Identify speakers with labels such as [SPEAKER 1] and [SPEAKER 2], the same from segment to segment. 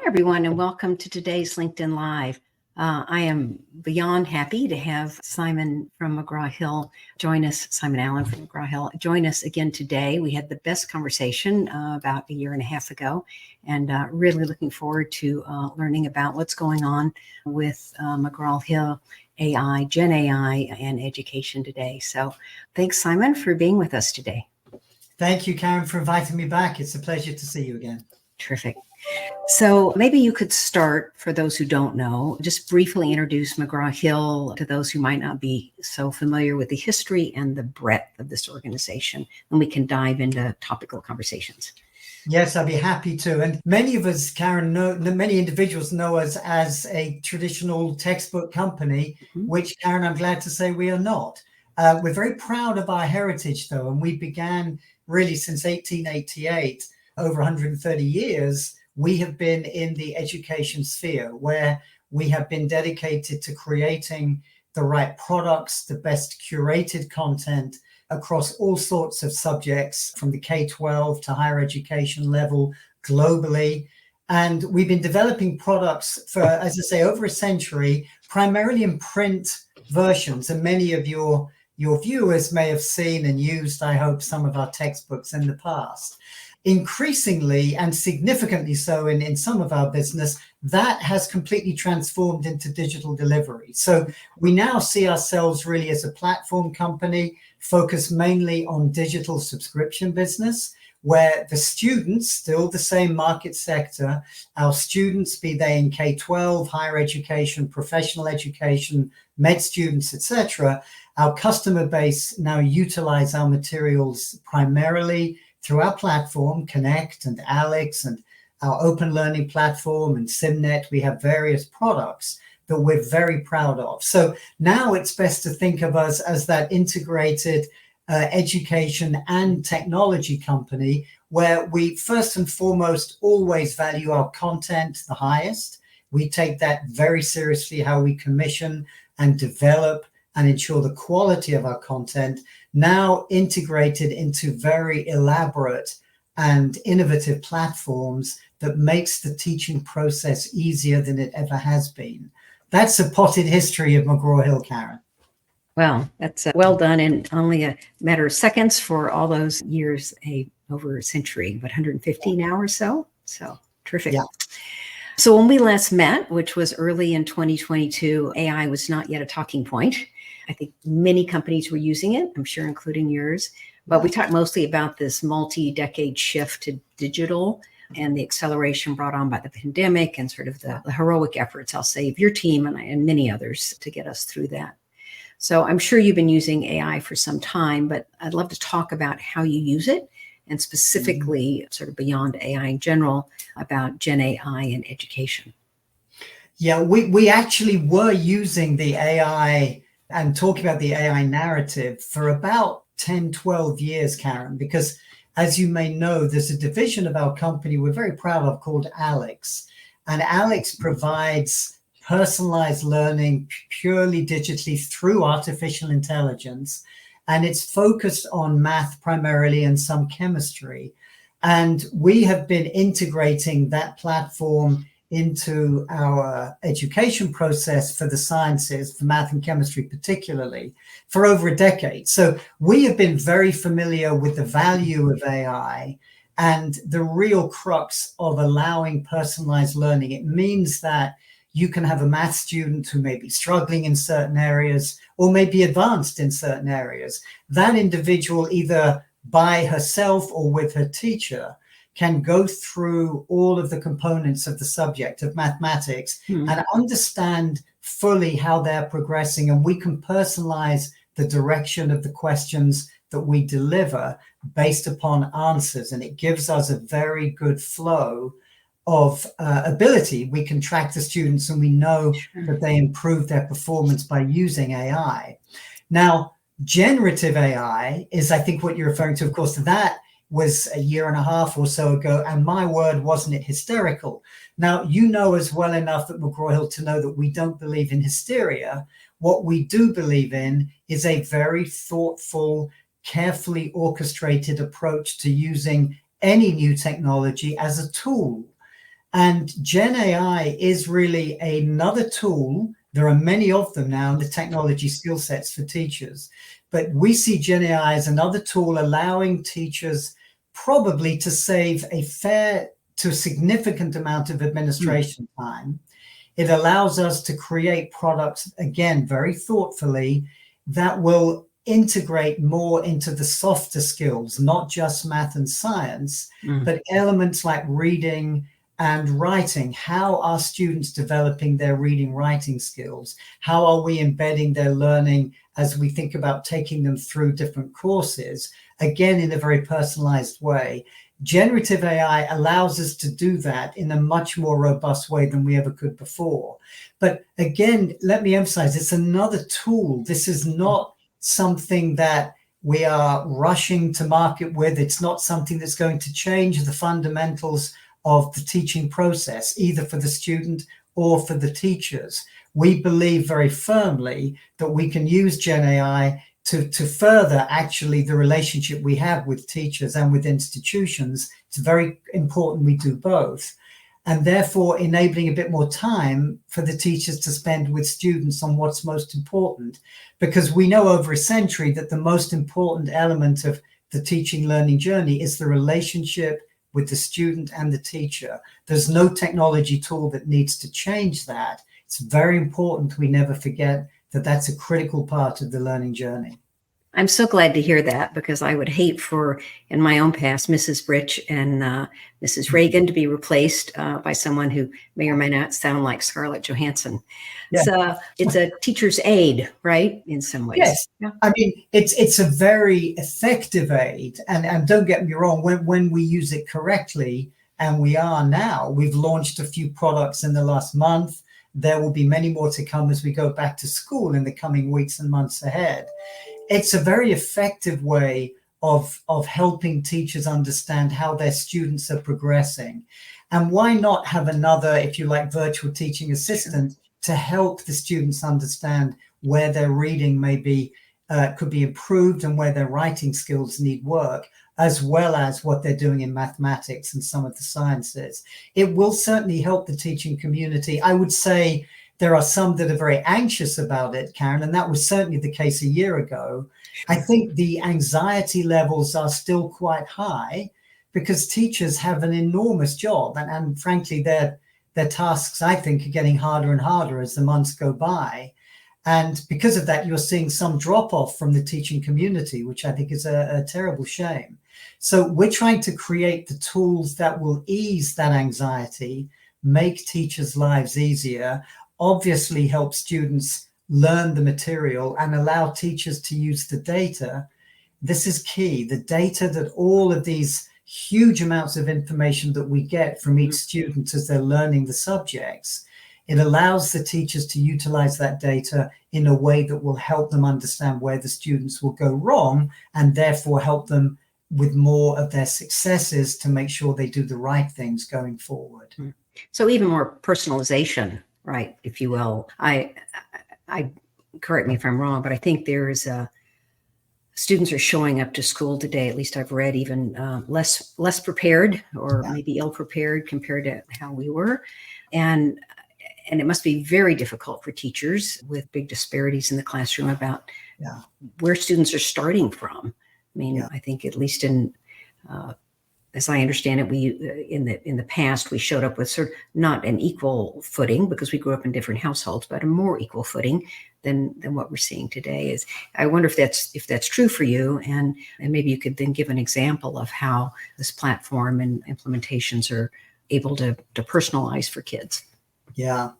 [SPEAKER 1] everyone, and welcome to today's LinkedIn Live. I am beyond happy to have Simon from McGraw Hill join us, Simon Allen from McGraw Hill, join us again today. We had the best conversation about a year and a half ago, and really looking forward to learning about what's going on with McGraw Hill AI, Gen AI, and education today. So thanks, Simon, for being with us today.
[SPEAKER 2] Thank you, Karen, for inviting me back. It's a pleasure to see you again.
[SPEAKER 1] Terrific. So maybe you could start, for those who don't know, just briefly introduce McGraw Hill to those who might not be so familiar with the history and the breadth of this organization, and we can dive into topical conversations.
[SPEAKER 2] Yes, I'd be happy to. And many of us, Karen, many individuals know us as a traditional textbook company, which, Karen, I'm glad to say we are not. We're very proud of our heritage, though, and we began really since 1888, over 130 years. We have been in the education sphere where we have been dedicated to creating the right products, the best curated content across all sorts of subjects from the K-12 to higher education level globally. And we've been developing products for, as I say, over a century, primarily in print versions. And many of your viewers may have seen and used, I hope, some of our textbooks in the past. Increasingly and significantly so in some of our business, that has completely transformed into digital delivery. So we now see ourselves really as a platform company focused mainly on digital subscription business, where the students, still the same market sector, our students, be they in K-12, higher education, professional education, med students, etc., our customer base now utilize our materials primarily through our platform, Connect and Alex, and our open learning platform and SimNet. We have various products that we're very proud of. So now it's best to think of us as that integrated education and technology company, where we first and foremost always value our content the highest. We take that very seriously, how we commission and develop and ensure the quality of our content, now integrated into very elaborate and innovative platforms that makes the teaching process easier than it ever has been. That's a potted history of McGraw Hill, Karen.
[SPEAKER 1] Well, that's well done in only a matter of seconds for all those years, over a century, 150 now or so. So terrific.
[SPEAKER 2] Yeah.
[SPEAKER 1] So when we last met, which was early in 2022, AI was not yet a talking point. I think many companies were using it, I'm sure, including yours. But we talked mostly about this multi-decade shift to digital and the acceleration brought on by the pandemic and sort of the heroic efforts, I'll say, of your team and many others to get us through that. So I'm sure you've been using AI for some time, but I'd love to talk about how you use it, and specifically sort of beyond AI in general, about Gen AI and education.
[SPEAKER 2] Yeah, we actually were using the AI and talking about the AI narrative for about 10, 12 years, Karen, because as you may know, there's a division of our company we're very proud of called Alex. And Alex provides personalized learning purely digitally through artificial intelligence. And it's focused on math primarily and some chemistry. And we have been integrating that platform into our education process for the sciences, for math and chemistry particularly, for over a decade. So we have been very familiar with the value of AI and the real crux of allowing personalized learning. It means that you can have a math student who may be struggling in certain areas or may be advanced in certain areas. That individual, either by herself or with her teacher, can go through all of the components of the subject of mathematics and understand fully how they're progressing. And we can personalize the direction of the questions that we deliver based upon answers. And it gives us a very good flow of ability. We can track the students and we know that they improve their performance by using AI. Now, generative AI is, I think, what you're referring to. Of course, that was a year and a half or so ago, and my word, wasn't it hysterical. Now, you know as well enough at McGraw Hill to know that we don't believe in hysteria. What we do believe in is a very thoughtful, carefully orchestrated approach to using any new technology as a tool. And Gen AI is really another tool. There are many of them now in the technology skill sets for teachers. But we see Gen AI as another tool allowing teachers probably to save a significant amount of administration time. It allows us to create products, again, very thoughtfully, that will integrate more into the softer skills, not just math and science, but elements like reading and writing. How are students developing their reading, writing skills? How are we embedding their learning as we think about taking them through different courses, again, in a very personalized way? Generative AI allows us to do that in a much more robust way than we ever could before. But again, let me emphasize, it's another tool. This is not something that we are rushing to market with. It's not something that's going to change the fundamentals of the teaching process, either for the student or for the teachers. We believe very firmly that we can use Gen AI to further actually the relationship we have with teachers and with institutions. It's very important we do both. And therefore enabling a bit more time for the teachers to spend with students on what's most important. Because we know over a century that the most important element of the teaching learning journey is the relationship with the student and the teacher. There's no technology tool that needs to change that. It's very important we never forget that that's a critical part of the learning journey.
[SPEAKER 1] I'm so glad to hear that, because I would hate for, in my own past, Mrs. Rich and Mrs. Reagan to be replaced by someone who may or may not sound like Scarlett Johansson.
[SPEAKER 2] Yeah.
[SPEAKER 1] So it's a teacher's aid, right? In some ways.
[SPEAKER 2] Yes.
[SPEAKER 1] Yeah.
[SPEAKER 2] I mean, it's a very effective aid. And don't get me wrong, when we use it correctly, and we are now, we've launched a few products in the last month. There will be many more to come as we go back to school in the coming weeks and months ahead. It's a very effective way of helping teachers understand how their students are progressing. And why not have another, if you like, virtual teaching assistant to help the students understand where their reading could be improved and where their writing skills need work, as well as what they're doing in mathematics and some of the sciences. It will certainly help the teaching community. I would say there are some that are very anxious about it, Karen, and that was certainly the case a year ago. I think the anxiety levels are still quite high because teachers have an enormous job, and frankly, their tasks, I think, are getting harder and harder as the months go by. And because of that, you're seeing some drop off from the teaching community, which I think is a terrible shame. So we're trying to create the tools that will ease that anxiety, make teachers' lives easier, obviously help students learn the material and allow teachers to use the data. This is key. The data that all of these huge amounts of information that we get from each student as they're learning the subjects, it allows the teachers to utilize that data in a way that will help them understand where the students will go wrong and therefore help them with more of their successes to make sure they do the right things going forward.
[SPEAKER 1] So even more personalization, right, if you will. I correct me if I'm wrong, but I think there is students are showing up to school today, at least I've read, even less prepared or maybe ill prepared compared to how we were. And it must be very difficult for teachers with big disparities in the classroom about where students are starting from. I mean, I think at least in as I understand it, we in the past we showed up with sort of not an equal footing because we grew up in different households, but a more equal footing than what we're seeing today. Is I wonder if that's true for you, and maybe you could then give an example of how this platform and implementations are able to personalize for kids.
[SPEAKER 2] Yeah,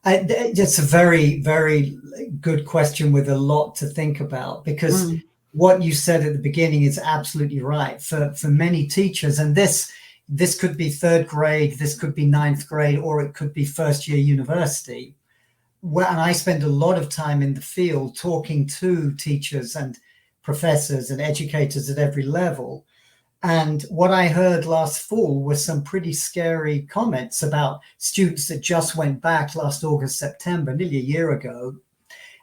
[SPEAKER 2] it's a very, very good question with a lot to think about, because what you said at the beginning is absolutely right. For many teachers, and this could be third grade, this could be ninth grade, or it could be first year university. And I spend a lot of time in the field talking to teachers and professors and educators at every level. And what I heard last fall was some pretty scary comments about students that just went back last August, September, nearly a year ago.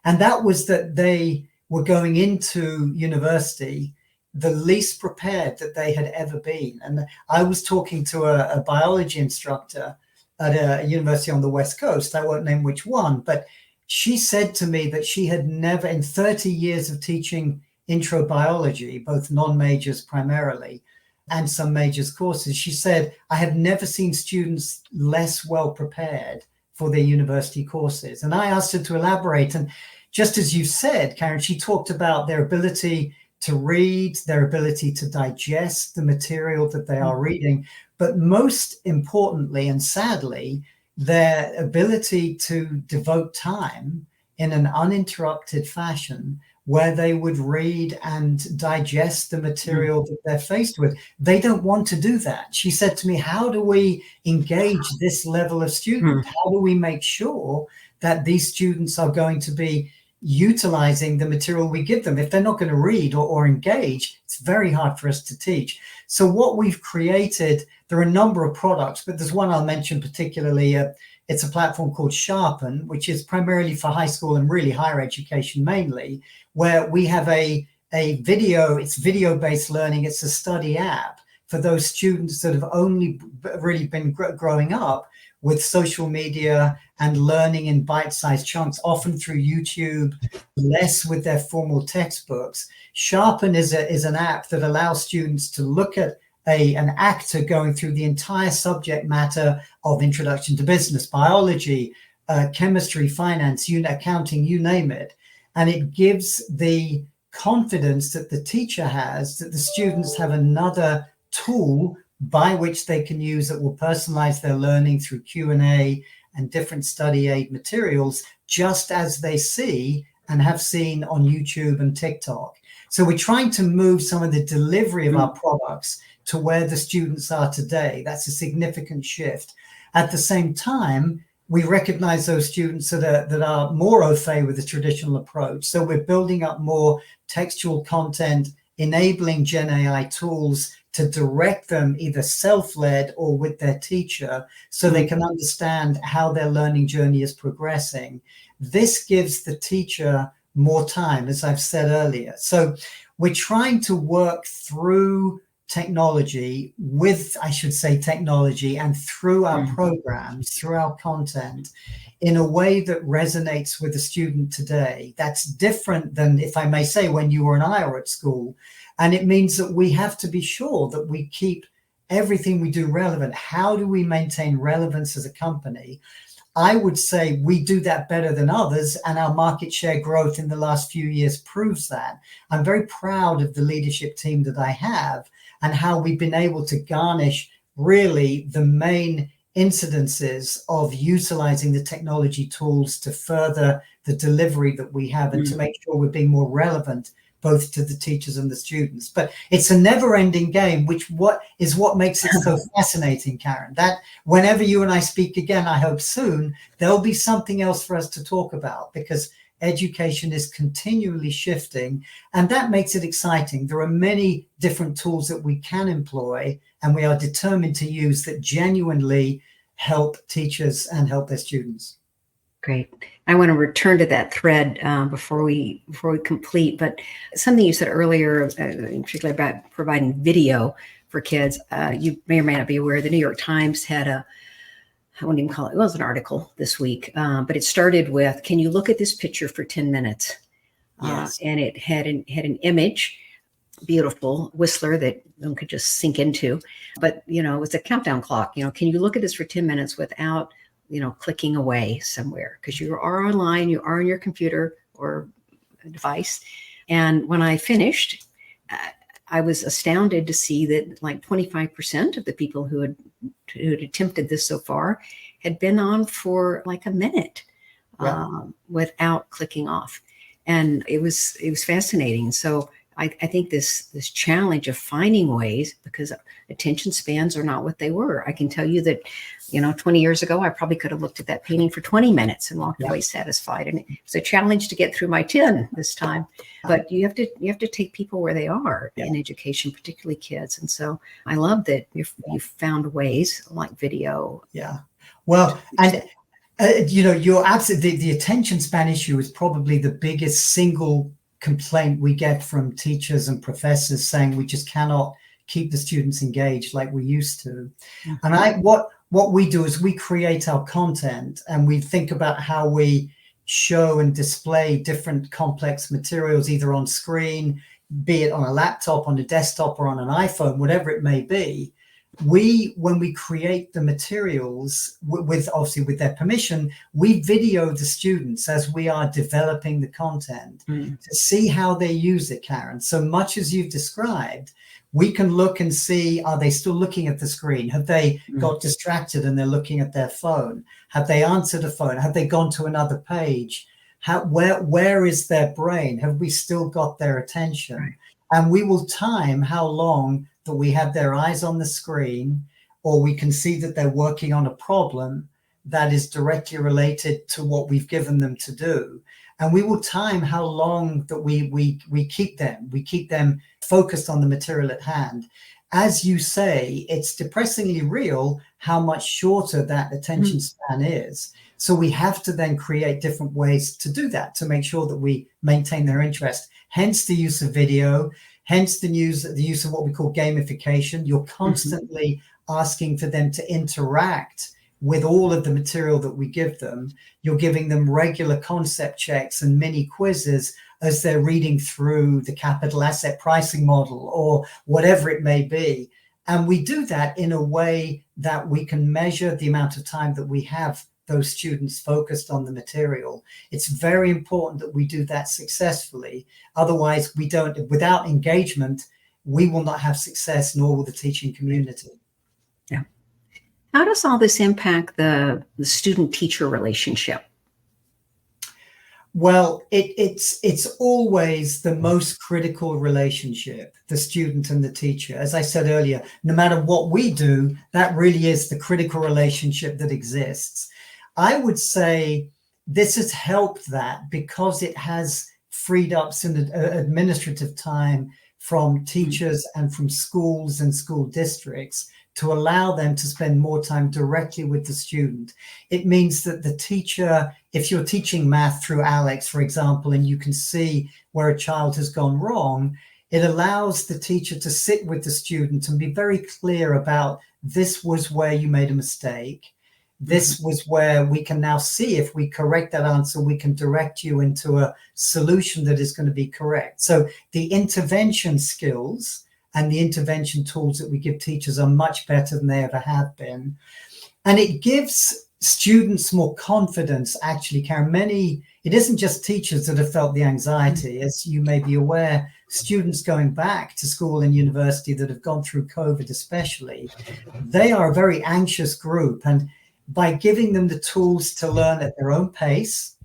[SPEAKER 2] And that was that they were going into university. the least prepared that they had ever been. And I was talking to a biology instructor at a university on the West Coast. I won't name which one, but she said to me that she had never, in 30 years of teaching intro biology, both non-majors primarily, and some majors courses, she said, I have never seen students less well prepared for their university courses. And I asked her to elaborate. And just as you said, Karen, she talked about their ability to read, their ability to digest the material that they are reading, but most importantly and sadly, their ability to devote time in an uninterrupted fashion where they would read and digest the material that they're faced with. They don't want to do that. She said to me, how do we engage this level of student? How do we make sure that these students are going to be utilizing the material we give them? If they're not going to read or engage, it's very hard for us to teach. So what we've created, there are a number of products, but there's one I'll mention particularly. It's a platform called Sharpen, which is primarily for high school and really higher education mainly, where we have a video, it's video-based learning. It's a study app for those students that have only really been growing up with social media and learning in bite-sized chunks, often through YouTube, less with their formal textbooks. Sharpen is an app that allows students to look at an actor going through the entire subject matter of introduction to business, biology, chemistry, finance, accounting, you name it. And it gives the confidence that the teacher has that the students have another tool by which they can use that will personalize their learning through Q&A and different study aid materials, just as they see and have seen on YouTube and TikTok. So we're trying to move some of the delivery of our products to where the students are today. That's a significant shift. At the same time, we recognize those students that are more au fait with the traditional approach. So we're building up more textual content, enabling Gen AI tools to direct them either self-led or with their teacher so they can understand how their learning journey is progressing. This gives the teacher more time, as I've said earlier. So we're trying to work through technology with, I should say, technology and through our programs, through our content in a way that resonates with the student today. That's different than, if I may say, when you and I are at school. And it means that we have to be sure that we keep everything we do relevant. How do we maintain relevance as a company? I would say we do that better than others, and our market share growth in the last few years proves that. I'm very proud of the leadership team that I have and how we've been able to garnish really the main incidences of utilizing the technology tools to further the delivery that we have and to make sure we're being more relevant both to the teachers and the students. But it's a never-ending game, which what makes it so fascinating, Karen, that whenever you and I speak again, I hope soon, there'll be something else for us to talk about, because education is continually shifting, and that makes it exciting. There are many different tools that we can employ, and we are determined to use that genuinely help teachers and help their students.
[SPEAKER 1] Great. I want to return to that thread before we complete, but something you said earlier, in particular about providing video for kids, you may or may not be aware, the New York Times had I wouldn't even call it, it was an article this week, but it started with, can you look at this picture for 10 minutes?
[SPEAKER 2] Yes.
[SPEAKER 1] And it had an image, beautiful Whistler that one could just sink into, but, it was a countdown clock. Can you look at this for 10 minutes without clicking away somewhere? Because you are online, you are on your computer or a device. And when I finished, I was astounded to see that like 25% of the people who had attempted this so far had been on for like a minute without clicking off. And it was fascinating. So I think this challenge of finding ways, because attention spans are not what they were. I can tell you that, 20 years ago, I probably could have looked at that painting for 20 minutes and walked away satisfied. And it's a challenge to get through my 10 this time. But you have to take people where they are in education, particularly kids. And so I love that you've found ways like video.
[SPEAKER 2] Yeah. Well, and you're absolutely, the attention span issue is probably the biggest single complaint we get from teachers and professors saying we just cannot keep the students engaged like we used to.
[SPEAKER 1] Mm-hmm.
[SPEAKER 2] And what we do is we create our content and we think about how we show and display different complex materials, either on screen, be it on a laptop, on a desktop, or on an iPhone, whatever it may be. When we create the materials with obviously with their permission, we video the students as we are developing the content to see how they use it, Karen. So much as you've described, we can look and see, are they still looking at the screen? Have they got distracted and they're looking at their phone? Have they answered a phone? Have they gone to another page? Where is their brain? Have we still got their attention?
[SPEAKER 1] Right.
[SPEAKER 2] And we will time how long that we have their eyes on the screen, or we can see that they're working on a problem that is directly related to what we've given them to do. And we will time how long that we keep them focused on the material at hand. As you say, it's depressingly real how much shorter that attention span is. So we have to then create different ways to do that, to make sure that we maintain their interest. Hence the use of video, hence the use of what we call gamification. You're constantly asking for them to interact with all of the material that we give them. You're giving them regular concept checks and mini quizzes as they're reading through the capital asset pricing model or whatever it may be. And we do that in a way that we can measure the amount of time that we have those students focused on the material. It's very important that we do that successfully. Otherwise, without engagement, we will not have success, nor will the teaching community.
[SPEAKER 1] Yeah. How does all this impact the student-teacher relationship?
[SPEAKER 2] Well, it's always the most critical relationship, the student and the teacher. As I said earlier, no matter what we do, that really is the critical relationship that exists. I would say this has helped that because it has freed up some administrative time from teachers and from schools and school districts to allow them to spend more time directly with the student. It means that the teacher, if you're teaching math through Alex, for example, and you can see where a child has gone wrong, it allows the teacher to sit with the student and be very clear about, this was where you made a mistake. This was where we can now see if we correct that answer, we can direct you into a solution that is going to be correct. So the intervention skills and the intervention tools that we give teachers are much better than they ever have been. And it gives students more confidence, actually, Karen. It isn't just teachers that have felt the anxiety. As you may be aware, students going back to school and university that have gone through COVID especially, they are a very anxious group. And by giving them the tools to learn at their own pace,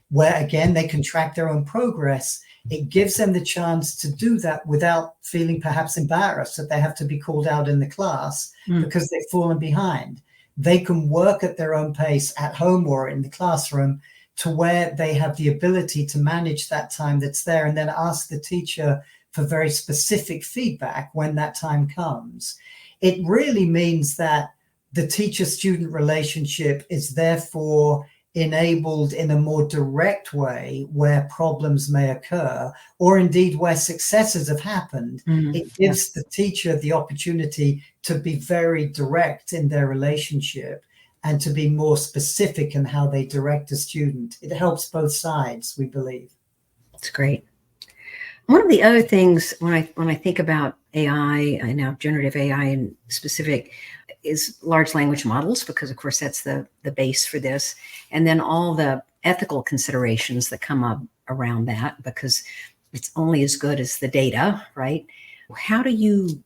[SPEAKER 2] where again, they can track their own progress, it gives them the chance to do that without feeling perhaps embarrassed that they have to be called out in the class because they've fallen behind. They can work at their own pace at home or in the classroom to where they have the ability to manage that time that's there and then ask the teacher for very specific feedback when that time comes. It really means that the teacher-student relationship is therefore enabled in a more direct way where problems may occur, or indeed where successes have happened. It gives the teacher the opportunity to be very direct in their relationship and to be more specific in how they direct a student. It helps both sides, we believe.
[SPEAKER 1] That's great. One of the other things when I think about AI, and now generative AI in specific, is large language models, because of course that's the base for this, and then all the ethical considerations that come up around that, because it's only as good as the data, right? How do you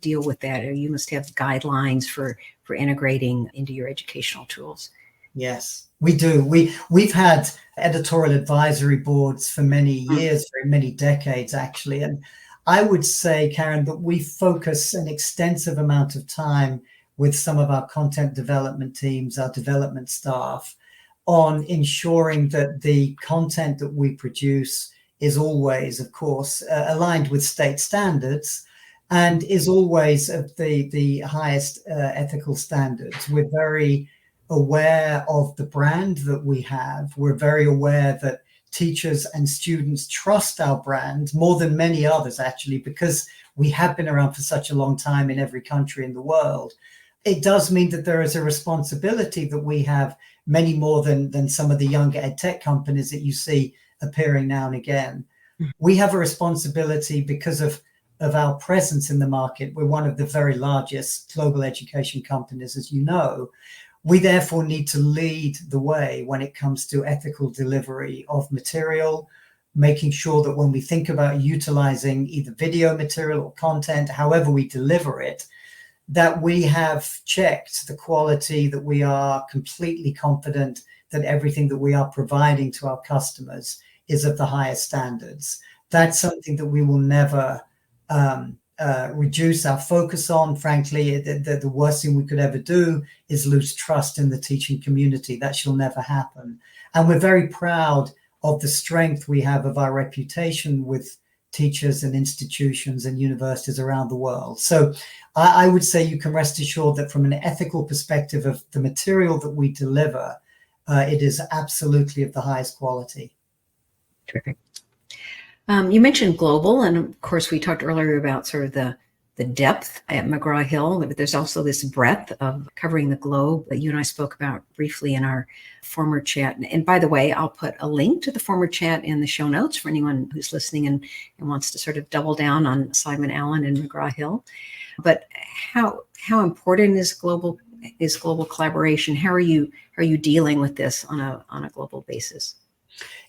[SPEAKER 1] deal with that? Or you must have guidelines for integrating into your educational tools.
[SPEAKER 2] Yes, we do. We've had editorial advisory boards for many years, for many decades, actually. And I would say, Karen, that we focus an extensive amount of time with some of our content development teams, our development staff, on ensuring that the content that we produce is always, of course, aligned with state standards and is always of the highest ethical standards. We're very aware of the brand that we have. We're very aware that teachers and students trust our brand more than many others, actually, because we have been around for such a long time in every country in the world. It does mean that there is a responsibility that we have, many more than some of the younger ed tech companies that you see appearing now and again. We have a responsibility because of our presence in the market. We're one of the very largest global education companies, as you know. We therefore need to lead the way when it comes to ethical delivery of material, making sure that when we think about utilizing either video material or content, however we deliver it, that we have checked the quality, that we are completely confident that everything that we are providing to our customers is of the highest standards. That's something that we will never reduce our focus on. Frankly, the worst thing we could ever do is lose trust in the teaching community. That shall never happen. And we're very proud of the strength we have of our reputation with teachers and institutions and universities around the world. So I would say you can rest assured that from an ethical perspective of the material that we deliver, it is absolutely of the highest quality.
[SPEAKER 1] Terrific. You mentioned global, and of course we talked earlier about sort of the depth at McGraw Hill, but there's also this breadth of covering the globe that you and I spoke about briefly in our former chat. And by the way, I'll put a link to the former chat in the show notes for anyone who's listening and wants to sort of double down on Simon Allen and McGraw Hill. But how important is global collaboration? How are you dealing with this on a global basis?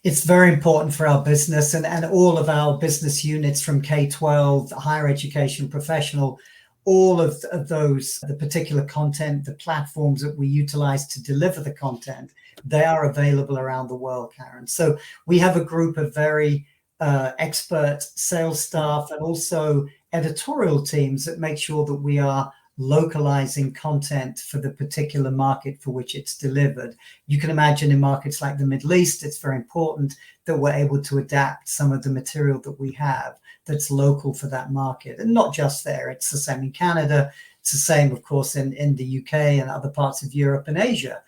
[SPEAKER 2] It's very important for our business and all of our business units from K-12, higher education, professional, all of those, the particular content, the platforms that we utilize to deliver the content, they are available around the world, Karen. So we have a group of very expert sales staff and also editorial teams that make sure that we are localizing content for the particular market for which it's delivered. You can imagine in markets like the Middle East, it's very important that we're able to adapt some of the material that we have that's local for that market. And not just there, it's the same in Canada. It's the same, of course, in the UK and other parts of Europe and Asia,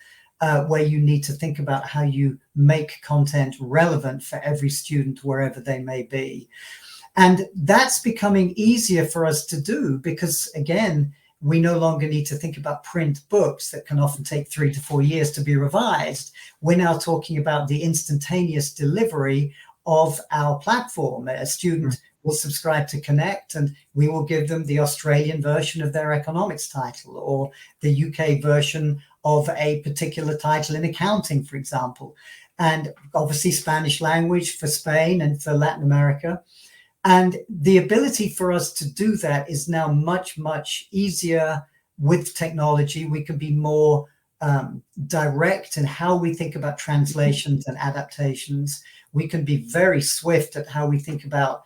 [SPEAKER 2] where you need to think about how you make content relevant for every student wherever they may be. And that's becoming easier for us to do because, again, we no longer need to think about print books that can often take 3 to 4 years to be revised. We're now talking about the instantaneous delivery of our platform. A student will subscribe to Connect and we will give them the Australian version of their economics title or the UK version of a particular title in accounting, for example. And obviously Spanish language for Spain and for Latin America. And the ability for us to do that is now much, much easier with technology. We can be more direct in how we think about translations and adaptations. We can be very swift at how we think about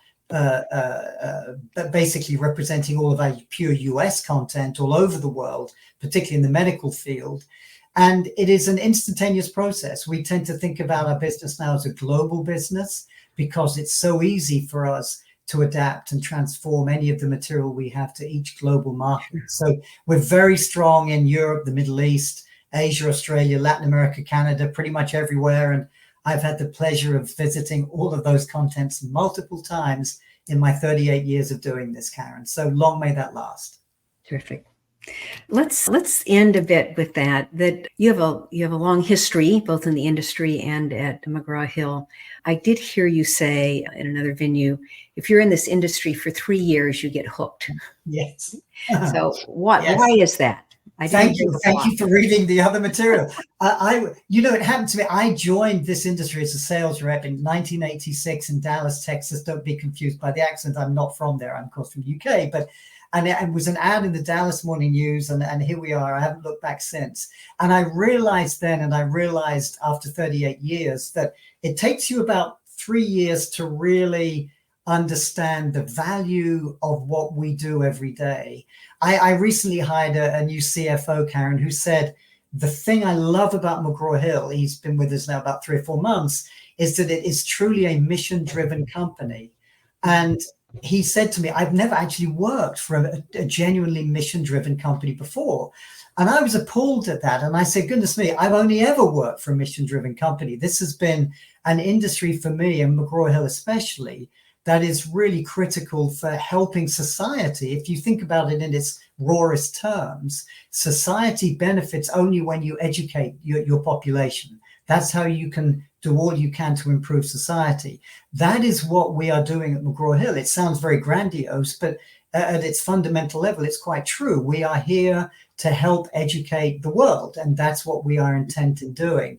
[SPEAKER 2] basically representing all of our pure US content all over the world, particularly in the medical field. And it is an instantaneous process. We tend to think about our business now as a global business because it's so easy for us to adapt and transform any of the material we have to each global market. So we're very strong in Europe, the Middle East, Asia, Australia, Latin America, Canada, pretty much everywhere. And I've had the pleasure of visiting all of those contents multiple times in my 38 years of doing this, Karen. So long may that last.
[SPEAKER 1] Terrific. Let's end a bit with that you have a long history both in the industry and at McGraw Hill. I did hear you say in another venue, if you're in this industry for 3 years, you get hooked.
[SPEAKER 2] Yes.
[SPEAKER 1] So why is that?
[SPEAKER 2] Thank you for reading the other material. It happened to me. I joined this industry as a sales rep in 1986 in Dallas, Texas. Don't be confused by the accent. I'm not from there. I'm of course from the UK, and it was an ad in the Dallas Morning News, and here we are. I haven't looked back since. And I realized then, and I realized after 38 years, that it takes you about 3 years to really understand the value of what we do every day. I recently hired a new CFO, Karen, who said, the thing I love about McGraw Hill, he's been with us now about 3 or 4 months, is that it is truly a mission-driven company. And he said to me, I've never actually worked for a genuinely mission-driven company before. And I was appalled at that. And I said, goodness me, I've only ever worked for a mission-driven company. This has been an industry for me, and McGraw Hill especially, that is really critical for helping society. If you think about it in its rawest terms, society benefits only when you educate your population. That's how you can do all you can to improve society. That is what we are doing at McGraw Hill. It sounds very grandiose, but at its fundamental level, it's quite true. We are here to help educate the world, and that's what we are intent in doing.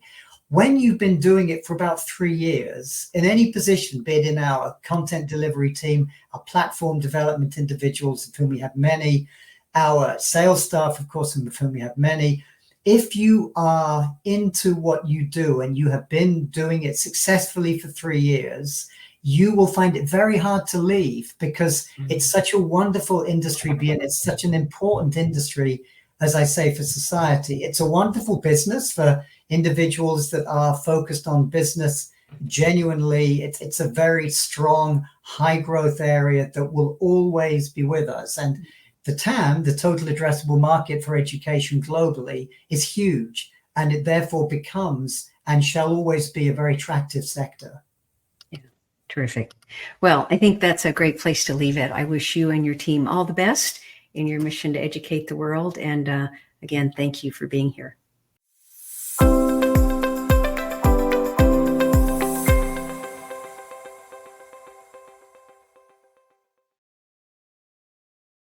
[SPEAKER 2] When you've been doing it for about 3 years, in any position, be it in our content delivery team, our platform development individuals, of whom we have many, our sales staff, of course, of whom we have many, if you are into what you do and you have been doing it successfully for 3 years, you will find it very hard to leave, because it's such a wonderful industry, it's such an important industry, as I say, for society. It's a wonderful business for individuals that are focused on business genuinely. It's a very strong, high growth area that will always be with us. And the TAM, the total addressable market for education globally, is huge, and it therefore becomes and shall always be a very attractive sector.
[SPEAKER 1] Yeah, terrific. Well, I think that's a great place to leave it. I wish you and your team all the best in your mission to educate the world. And again, thank you for being here.